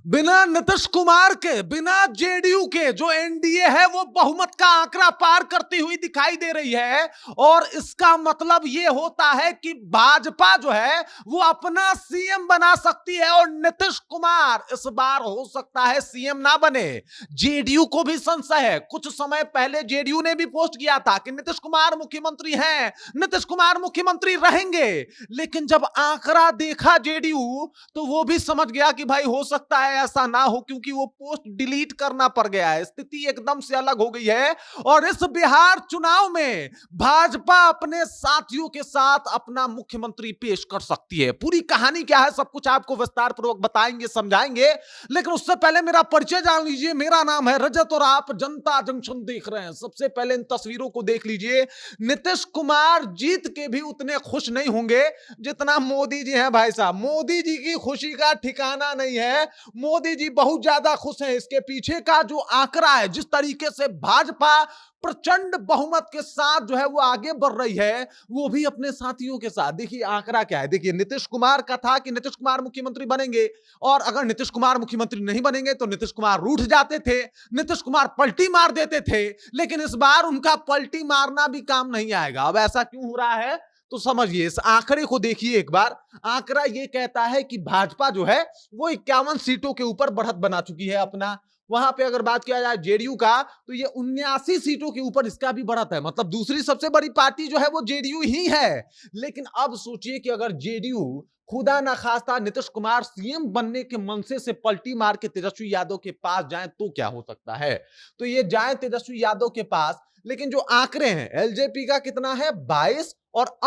बिना नीतीश कुमार के, बिना जेडीयू के जो एनडीए है वो बहुमत का आंकड़ा पार करती हुई दिखाई दे रही है। और इसका मतलब ये होता है कि भाजपा जो है वो अपना सीएम बना सकती है और नीतीश कुमार इस बार हो सकता है सीएम ना बने। जेडीयू को भी संशय है। कुछ समय पहले जेडीयू ने भी पोस्ट किया था कि नीतीश कुमार मुख्यमंत्री हैं, नीतीश कुमार मुख्यमंत्री रहेंगे। लेकिन जब आंकड़ा देखा जेडीयू तो वो भी समझ गया कि भाई हो सकता है ऐसा ना हो, क्योंकि वो पोस्ट डिलीट करना पड़ गया है। स्थिति एकदम से अलग हो गई है। और इस बिहार चुनाव में भाजपा अपने साथियों के साथ अपना मुख्यमंत्री पेश कर सकती है। पूरी कहानी क्या है सब कुछ आपको विस्तार पूर्वक बताएंगे, समझाएंगे। लेकिन उससे पहले मेरा परिचय जान लीजिए। मेरा नाम है रजत और आप जनता जंक्शन देख रहे हैं। सबसे पहले इन तस्वीरों को देख लीजिए। नीतीश कुमार जीत के भी उतने खुश नहीं होंगे जितना मोदी जी हैं। भाई साहब, मोदी जी की खुशी का ठिकाना नहीं है। मोदी जी बहुत ज्यादा खुश हैं। इसके पीछे का जो आंकड़ा है, जिस तरीके से भाजपा प्रचंड बहुमत के साथ जो है वो आगे बढ़ रही है, वो भी अपने साथियों के साथ। देखिए आंकड़ा क्या है। देखिए नीतीश कुमार का था कि नीतीश कुमार मुख्यमंत्री बनेंगे, और अगर नीतीश कुमार मुख्यमंत्री नहीं बनेंगे तो नीतीश कुमार रूठ जाते थे, नीतीश कुमार पलटी मार देते थे। लेकिन इस बार उनका पलटी मारना भी काम नहीं आएगा। अब ऐसा क्यों हो रहा है तो समझिए, इस आंकड़े को देखिए एक बार। आंकड़ा ये कहता है कि भाजपा जो है वो 51 सीटों के ऊपर बढ़त बना चुकी है अपना। वहां पे अगर बात किया जाए जेडीयू का तो ये 79 सीटों के ऊपर इसका भी बढ़त है। मतलब दूसरी सबसे बड़ी पार्टी जो है वो जेडीयू ही है। लेकिन अब सोचिए कि अगर जेडीयू खुदा ना खास्ता नीतीश कुमार सीएम बनने के मनसे से पलटी मार के तेजस्वी यादव के पास जाए तो क्या हो सकता है। तो ये जाए तेजस्वी यादव के पास, लेकिन जो आंकड़े हैं एलजेपी का कितना है 22, और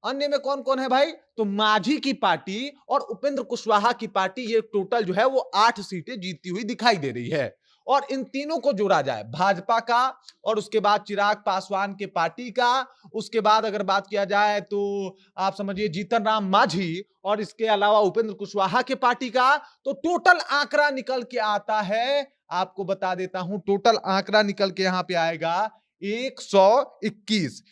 अन्य में कौन कौन है भाई, तो मांझी की पार्टी और उपेंद्र कुशवाहा की पार्टी, ये टोटल जो है वो 8 सीटें जीतती हुई दिखाई दे रही है। और इन तीनों को जोड़ा जाए, भाजपा का और उसके बाद चिराग पासवान के पार्टी का, उसके बाद अगर बात किया जाए तो आप समझिए जीतन राम मांझी और इसके अलावा उपेंद्र कुशवाहा के पार्टी का, तो टोटल आंकड़ा निकल के आता है। आपको बता देता हूं, टोटल आंकड़ा निकल के यहां पे आएगा 121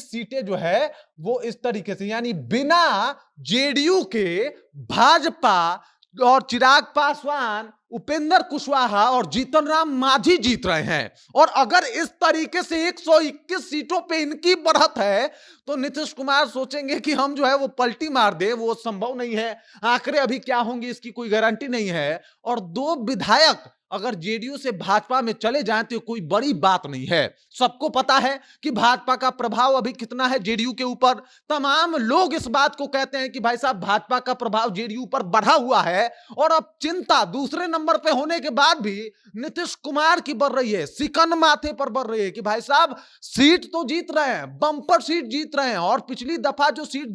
सीटें जो है वो इस तरीके से, यानी बिना जेडीयू के भाजपा और चिराग पासवान, उपेंद्र कुशवाहा और जीतन राम मांझी जीत रहे हैं। और अगर इस तरीके से 121 सीटों पे इनकी बढ़त है तो नीतीश कुमार सोचेंगे कि हम जो है वो पलटी मार दे, वो संभव नहीं है। आंकड़े अभी क्या होंगे इसकी कोई गारंटी नहीं है। और 2 विधायक अगर जेडीयू से भाजपा में चले जाएं तो कोई बड़ी बात नहीं है। सबको पता है कि भाजपा का प्रभाव अभी कितना है जेडीयू के ऊपर। तमाम लोग इस बात को कहते हैं कि भाई साहब भाजपा का प्रभाव जेडीयू पर बढ़ा हुआ है। और अब चिंता दूसरे नंबर पे होने के बाद भी नीतीश कुमार की बढ़ रही है, सिकन माथे पर बढ़ रही है कि भाई साहब सीट तो जीत रहे हैं, बंपर सीट जीत रहे हैं, और पिछली दफा जो सीट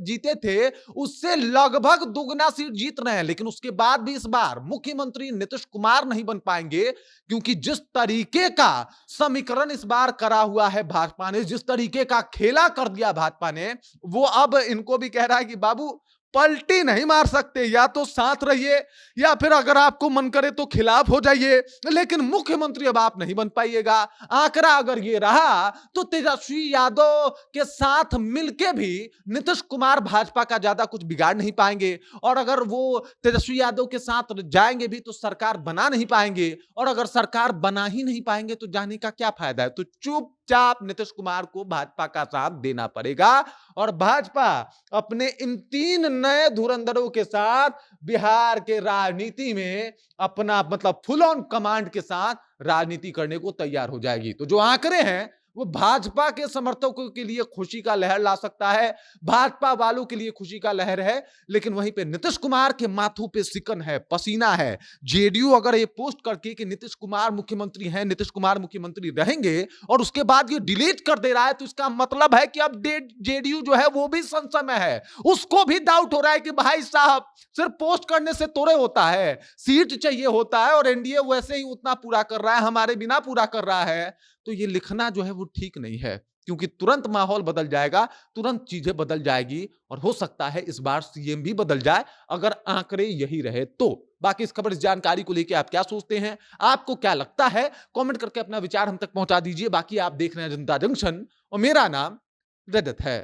जीते थे उससे लगभग दुगना सीट जीत रहे हैं। लेकिन उसके बाद भी इस बार मुख्यमंत्री नीतीश कुमार नहीं बन पाएंगे, क्योंकि जिस तरीके का समीकरण इस बार करा हुआ है भाजपा ने, जिस तरीके का खेला कर दिया भाजपा ने, वो अब इनको भी कह रहा है कि बाबू पलटी नहीं मार सकते, या तो साथ रहिए या फिर अगर आपको मन करे तो खिलाफ हो जाइए, लेकिन मुख्यमंत्री अब आप नहीं बन पाइएगा। आंकड़ा अगर ये रहा तो तेजस्वी यादव के साथ मिलके भी नीतीश कुमार भाजपा का ज्यादा कुछ बिगाड़ नहीं पाएंगे। और अगर वो तेजस्वी यादव के साथ जाएंगे भी तो सरकार बना नहीं पाएंगे, और अगर सरकार बना ही नहीं पाएंगे तो जाने का क्या फायदा है। तो चुपचाप नीतीश कुमार को भाजपा का साथ देना पड़ेगा। और भाजपा अपने इन 3 नए धुरंधरों के साथ बिहार के राजनीति में अपना मतलब फुल ऑन कमांड के साथ राजनीति करने को तैयार हो जाएगी। तो जो आंकड़े हैं वो भाजपा के समर्थकों के लिए खुशी का लहर ला सकता है, भाजपा वालों के लिए खुशी का लहर है। लेकिन वहीं पे नीतीश कुमार के माथों पे सिकन है, पसीना है। जेडीयू अगर ये पोस्ट करके कि नीतीश कुमार मुख्यमंत्री हैं, नीतीश कुमार मुख्यमंत्री रहेंगे, और उसके बाद ये डिलीट कर दे रहा है, तो इसका मतलब है कि अब जेडीयू जो है वो भी संशय में है। उसको भी डाउट हो रहा है कि भाई साहब सिर्फ पोस्ट करने से तोड़े होता है, सीट चाहिए होता है, और एनडीए वैसे ही उतना पूरा कर रहा है, हमारे बिना पूरा कर रहा है। तो ये लिखना जो है वो ठीक नहीं है, क्योंकि तुरंत माहौल बदल जाएगा, तुरंत चीजें बदल जाएगी, और हो सकता है इस बार सीएम भी बदल जाए अगर आंकड़े यही रहे तो। बाकी इस खबर, इस जानकारी को लेकर आप क्या सोचते हैं, आपको क्या लगता है, कमेंट करके अपना विचार हम तक पहुंचा दीजिए। बाकी आप देख रहे हैं जनता जंक्शन और मेरा नाम रजत है।